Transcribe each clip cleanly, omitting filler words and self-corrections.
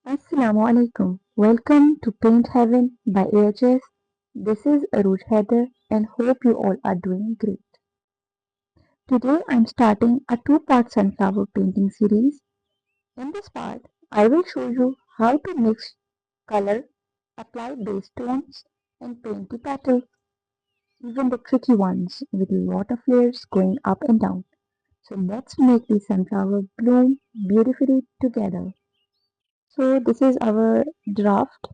Assalamu alaikum. Welcome to Paint Heaven by AHS. This is Aruj Haider and hope you all are doing great. Today I'm starting a two-part sunflower painting series. In this part, I will show you how to mix color, apply base tones and paint the petals, even the tricky ones with a lot of layers going up and down. So let's make the sunflower bloom beautifully together. So this is our draft.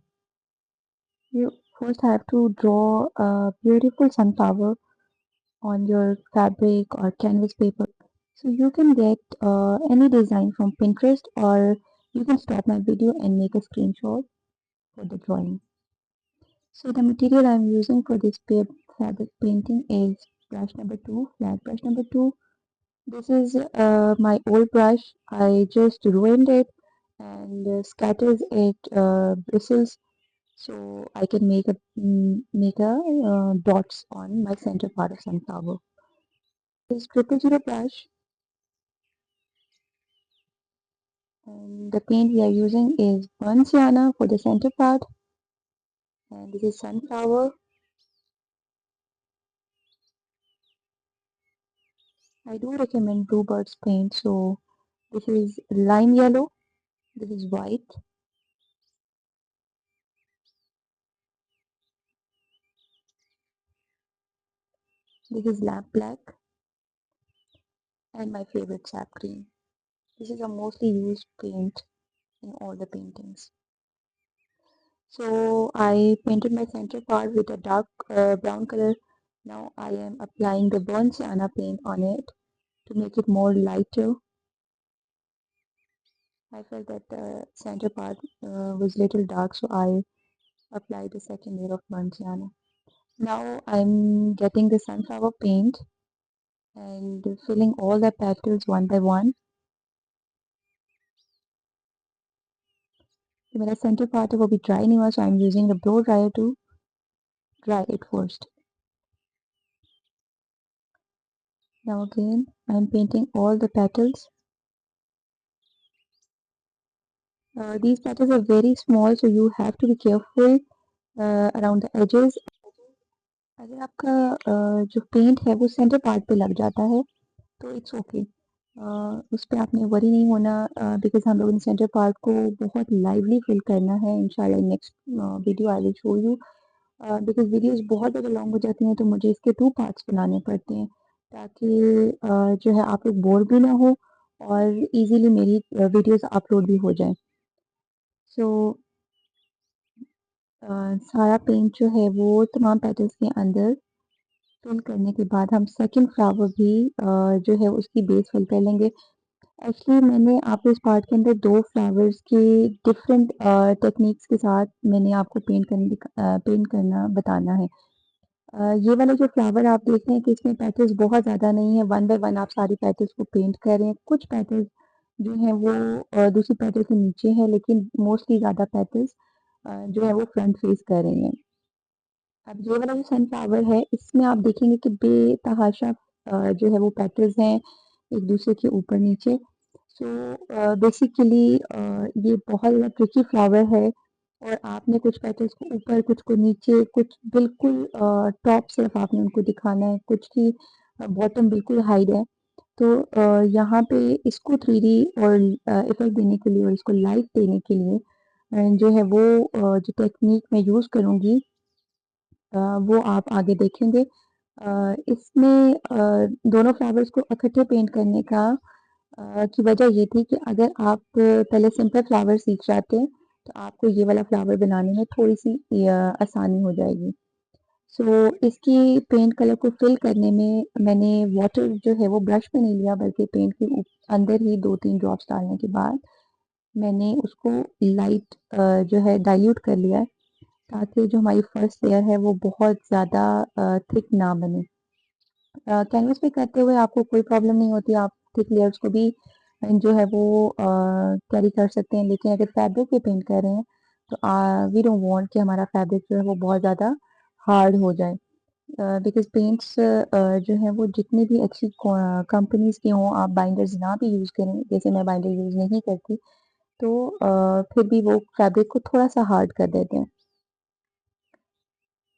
You first have to draw a beautiful sunflower on your fabric or canvas paper. So you can get any design from Pinterest, or you can stop my video and make a screenshot for the drawing. So the material I'm using for this fabric painting is brush number 2, flat brush number 2. This is my old brush. I just ruined it and scattered it bristles so I can make a dots on my center part of sunflower. This 000 brush, and the paint we are using is burnt sienna for the center part, and this is sunflower. I do recommend Bluebird's paint. So this is lime yellow, this is white, this is lamp black, and my favorite sap green. This is a mostly used paint in all the paintings. So I painted my center part with a dark brown color. Now I am applying the burnt sienna paint on it to make it more lighter. I felt that the center part was little dark, so I applied the second layer of burnt sienna. Now I'm getting the sunflower paint and filling all the petals one by one. तो मेरा center part है वो भी dry नहीं हुआ, so I'm using the blow dryer to dry it first. Now again I'm painting all the petals. These petals are very small, so you have to be careful around the edges. अगर आपका जो paint है वो centre part पे लग जाता है तो इट्स ओके, उस पर आपने वरी नहीं होना, बिकॉज हम लोगों ने सेंटर पार्ट को बहुत लाइवली फिल करना है. इंशाल्लाह next video I will show you, because videos बहुत ज़्यादा लॉन्ग हो जाती हैं तो मुझे इसके टू पार्ट्स बनाने पड़ते हैं ताकि जो है आप लोग बोर भी ना हो और इजीली मेरी वीडियोस अपलोड भी हो जाए. सो सारा पेंट जो है वो तमाम पेटल्स के अंदर फिल करने के बाद हम सेकंड फ्लावर भी जो है उसकी बेस फिल कर लेंगे. एक्चुअली मैंने आपको इस पार्ट के अंदर दो फ्लावर्स के डिफरेंट टेक्निक्स के साथ मैंने आपको पेंट करना बताना है. ये वाला जो फ्लावर आप देख रहे हैं कि इसमें पेटल्स बहुत ज़्यादा नहीं है, वन बाय वन आप सारी पेटल्स को पेंट कर रहे हैं. कुछ पेटल्स जो हैं वो दूसरी पेटल से नीचे है, लेकिन मोस्टली ज़्यादा पेटल्स जो है वो फ्रंट फेस कर रहे हैं. अब ये वाला जो सनफ्लावर है इसमें आप देखेंगे कि बेतहाशा जो है वो पेटल्स हैं एक दूसरे के ऊपर नीचे. सो बेसिकली ये बहुत ज़्यादा ट्रिकी फ्लावर है और आपने कुछ पेटल्स को ऊपर, कुछ को नीचे, कुछ बिल्कुल टॉप सिर्फ आपने उनको दिखाना है, कुछ की बॉटम बिल्कुल हाइड है. तो यहाँ पे इसको 3D और इफेक्ट देने के लिए और इसको लाइट देने के लिए जो है वो जो टेक्निक मैं यूज़ करूँगी वो आप आगे देखेंगे. इसमें दोनों फ्लावर्स को इकट्ठे पेंट करने का की वजह ये थी कि अगर आप पहले सिंपल फ्लावर सीख जाते तो आपको ये वाला फ्लावर बनाने में थोड़ी-सी आसानी हो जाएगी. सो इसकी पेंट कलर को फिल करने में मैंने वाटर जो है वो ब्रश में नहीं लिया, बल्कि पेंट के अंदर ही 2-3 ड्रॉप्स डालने के बाद मैंने उसको लाइट जो है डाइल्यूट कर लिया है ताकि जो हमारी फर्स्ट लेयर है वो बहुत ज़्यादा थिक ना बने. कैनवस पे करते हुए आपको कोई प्रॉब्लम नहीं होती, आप थिक लेयर्स को भी जो है वो कैरी कर सकते हैं, लेकिन अगर फैब्रिक पे पेंट कर रहे हैं तो वी डोंट वांट कि हमारा फैब्रिक जो है वो बहुत ज़्यादा हार्ड हो जाए. बिकॉज पेंट्स जो है वो जितनी भी अच्छी कंपनीज के हों, आप बाइंडर्स ना भी यूज़ करें, जैसे मैं बाइंडर यूज़ नहीं करती, तो फिर भी वो फैब्रिक को थोड़ा-सा हार्ड कर देते हैं।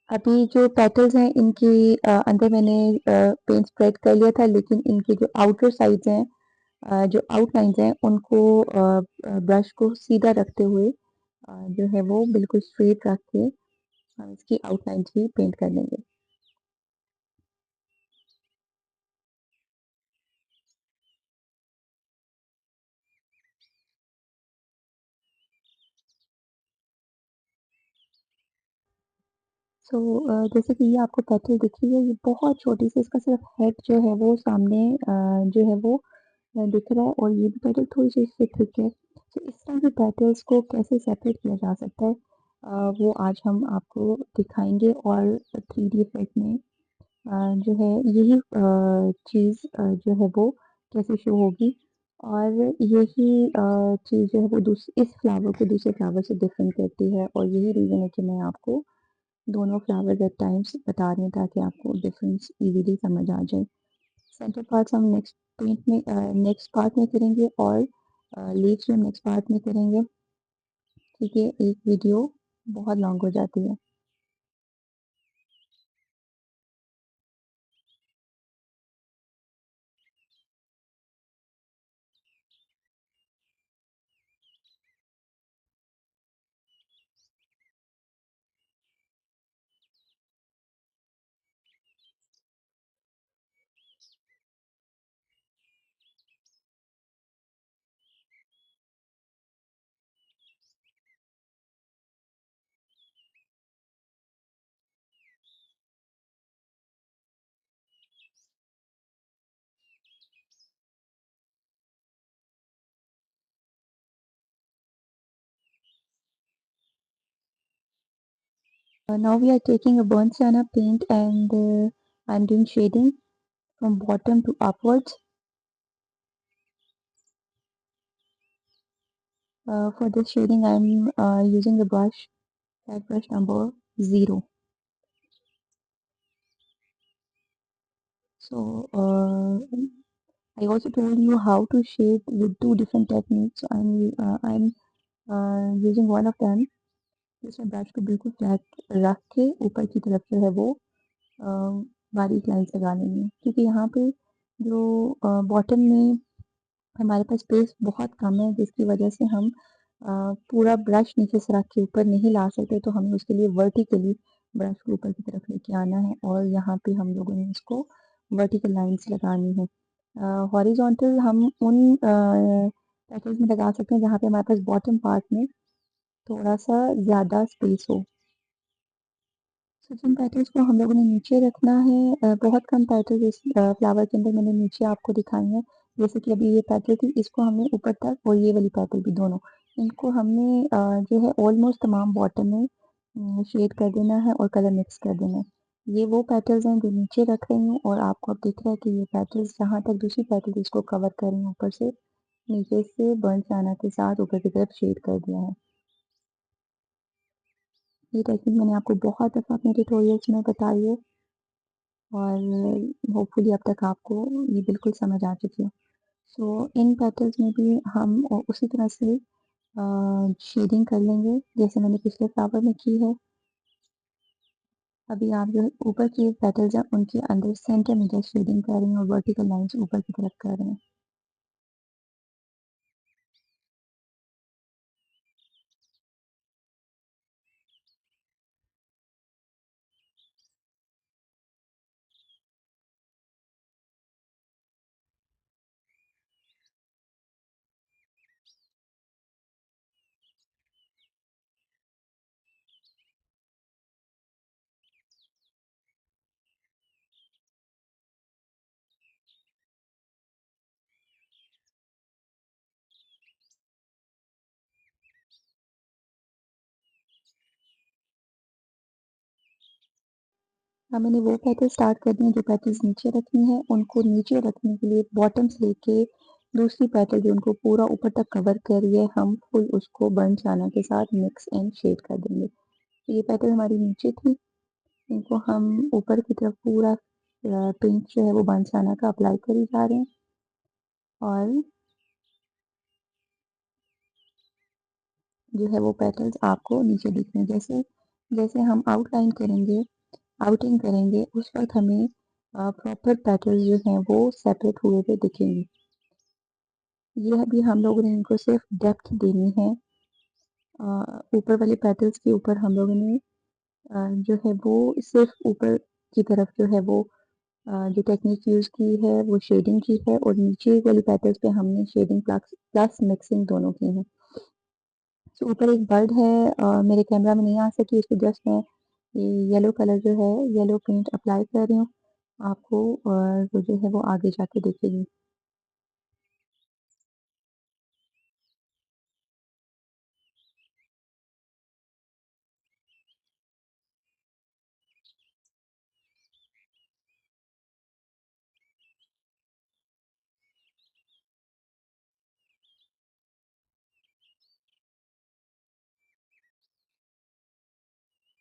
अभी जो पेटल्स हैं इनकी अंदर मैंने पेंट स्प्रेड कर लिया था, लेकिन इनके जो आउटर साइड्स हैं, जो आउटलाइन्स हैं उनको ब्रश को सीधा रखते हुए जो है वो बिल्कुल स्ट्रेट रख के हम इसकी आउटलाइन्स भी पेंट कर लेंगे। जैसे कि ये आपको पेटल दिख रही है, ये बहुत छोटी-सी, इसका सिर्फ हेड जो है वो सामने जो है वो दिख रहा है, और ये भी पेटल थोड़ी-सी इससे थिक है। तो इस तरह के पेटल्स को कैसे सेपरेट किया जा सकता है, वो आज हम आपको दिखाएँगे, और 3D इफ़ेक्ट में जो है यही चीज़ जो है वो कैसे शो होगी, और यही चीज़ जो है वो इस फ्लावर को दूसरे फ्लावर से डिफरेंट करती है, और यही रीज़न है कि मैं आपको दोनों फ्लावर्स एट टाइम्स बता रही हूँ, ताकि आपको डिफरेंस इजीली समझ आ जाए। सेंटर पार्ट्स हम नेक्स्ट पार्ट में करेंगे, और लीव्स में नेक्स्ट पार्ट में करेंगे, क्योंकि एक वीडियो बहुत लॉन्ग हो जाती है। Now we are taking a burnt sienna paint, and I'm doing shading from bottom to upwards. For this shading, I'm using the flat brush number 0. So I also told you how to shade with two different techniques. So I'm using one of them, जिसमें brush को बिल्कुल flat रख के ऊपर की तरफ जो है वो अ, बारीक लाइन्स लगा लेंगे, क्योंकि यहाँ पे जो बॉटम में हमारे पास स्पेस बहुत कम है, जिसकी वजह से हम पूरा ब्रश नीचे से रख के ऊपर नहीं ला सकते, तो हमें उसके लिए वर्टिकली ब्रश को ऊपर की तरफ लेके आना है, और यहाँ पे हम लोगों ने इसको वर्टिकल लाइन्स लगानी है। हॉरिजॉन्टल हम उन पैटर्न्स में लगा सकते हैं जहाँ पे हमारे पास बॉटम पार्ट में थोड़ा-सा ज़्यादा स्पेस हो। सो जिन पेटल्स को हम लोगों ने नीचे रखना है, बहुत कम पेटल्स इस फ्लावर के अंदर मैंने नीचे आपको दिखाई हैं। जैसे कि अभी ये पेटल थी, इसको हमने ऊपर तक, और ये वाली पेटल भी दोनों, इनको हमने जो है ऑलमोस्ट तमाम बॉटम में शेड कर देना है और कलर मिक्स कर देना है। ये वो पेटल्स हैं जो नीचे रख रही हूँ, और आपको अब दिख रहा है कि ये पेटल्स जहाँ तक दूसरी पेटल्स इसको कवर कर रही हैं ऊपर से, नीचे से बर्न्ट सियाना के साथ ऊपर की तरफ शेड कर दिया है। ये टेक्निक मैंने आपको बहुत दफ़ा अपने ट्यूटोरियल्स में बताई है, और होपफुली अब तक आपको ये बिल्कुल समझ आ चुकी है। सो इन पेटल्स में भी हम उसी तरह से शेडिंग कर लेंगे, जैसे मैंने पिछले फ्लावर में की है। अभी आप जो ऊपर की पेटल्स हैं उनके अंदर सेंटर में जस्ट शेडिंग कर रही हैं, और वर्टिकल लाइन्स ऊपर की तरफ कर रहे हैं। हाँ, मैंने वो पेटल स्टार्ट कर दी हैं, जो पेटल्स नीचे रखनी है, उनको नीचे रखने के लिए बॉटम से लेके दूसरी पेटल जो उनको पूरा ऊपर तक कवर कर रही है, हम फुल उसको बर्न्ट सियाना के साथ मिक्स एंड शेड कर देंगे। तो ये पेटल हमारी नीचे थी, इनको हम ऊपर की तरफ पूरा पेंट जो है वो बर्न्ट सियाना का अप्लाई करी जा रहे हैं, और जो है वो पेटल्स आपको नीचे दिख रहे हैं। जैसे जैसे हम आउटलाइन करेंगे, आउटिंग करेंगे, उस वक़्त हमें प्रॉपर पेटल्स जो हैं वो सेपरेट हुए हुए दिखेंगे। ये अभी हम लोगों ने इनको सिर्फ़ डेप्थ देनी है। ऊपर वाले पेटल्स के ऊपर हम लोगों ने जो है वो सिर्फ़ ऊपर की तरफ जो है वो जो टेक्निक यूज़ की है वो शेडिंग की है, और नीचे वाली पेटल्स पे हमने शेडिंग प्लस प्लस मिक्सिंग दोनों की है। सो ऊपर एक बर्ड है, मेरे कैमरा में नहीं आ सकी, इसको जस्ट मैं ये येलो कलर जो है, येलो पेंट अप्लाई कर रही हूँ। आपको वो जो है वो आगे जाके दिखेगी।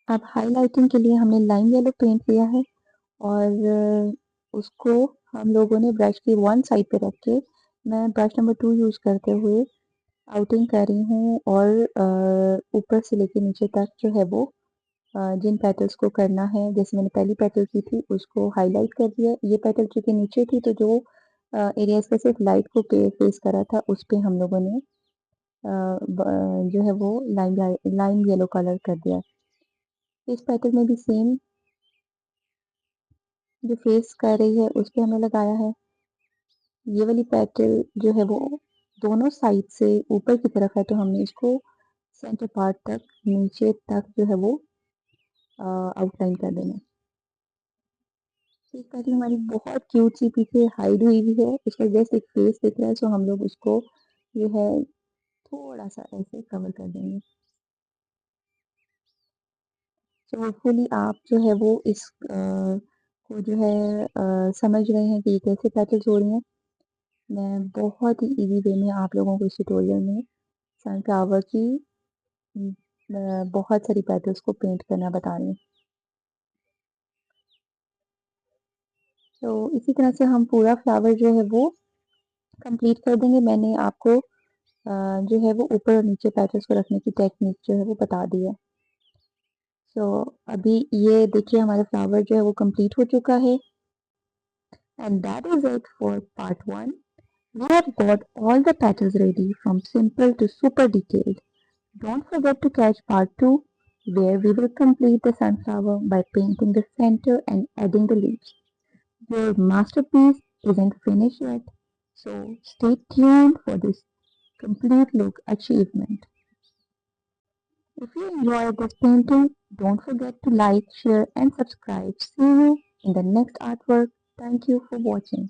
अब हाइलाइटिंग के लिए हमने लाइम येलो पेंट लिया है, और उसको हम लोगों ने ब्रश की वन साइड पे रख के, मैं ब्रश नंबर 2 यूज़ करते हुए आउटिंग कर रही हूँ, और ऊपर से लेके नीचे तक जो है वो जिन पेटल्स को करना है, जैसे मैंने पहली पेटल की थी उसको हाईलाइट कर दिया। ये पेटल चूँकि नीचे थी, तो जो एरियाज़ पे सिर्फ लाइट को फेस करा था उस पे हम लोगों ने जो है वो लाइम येलो कलर कर दिया। इस पेटल में भी सेम जो फेस कर रही है उस पे हमने लगाया है। ये वाली पेटल जो है वो दोनों साइड से ऊपर की तरफ है, तो हमने इसको सेंटर पार्ट तक नीचे तक जो है वो आउटलाइन कर देना है। एक पेटल हमारी बहुत क्यूट सी पीछे हाइड हुई हुई है, उसका जस्ट एक फेस दिख रहा है, सो हम लोग उसको जो है थोड़ा सा ऐसे कवर कर देंगे। सो होपफुली आप जो है वो इस को जो है समझ रहे हैं कि ये कैसे पेटल्स हो रही हैं। मैं बहुत ही ईज़ी वे में आप लोगों को इस ट्यूटोरियल में सनफ्लावर की बहुत सारी पेटल्स को पेंट करना बता रही हूँ। तो इसी तरह से हम पूरा फ्लावर जो है वो कंप्लीट कर देंगे। मैंने आपको जो है वो ऊपर और नीचे पेटल्स को रखने की टेक्निक जो है वो बता दी है। सो अभी ये देखिए हमारा फ्लावर जो है वो कंप्लीट हो चुका है, and that is it for part 1। We have got all the petals ready from simple to super detailed. Don't forget to catch part 2, where we will complete the sunflower by painting the center and adding the leaves. Your masterpiece isn't finished yet, so stay tuned for this complete look achievement. If you enjoyed this painting, don't forget to like, share and subscribe. See you in the next artwork. Thank you for watching.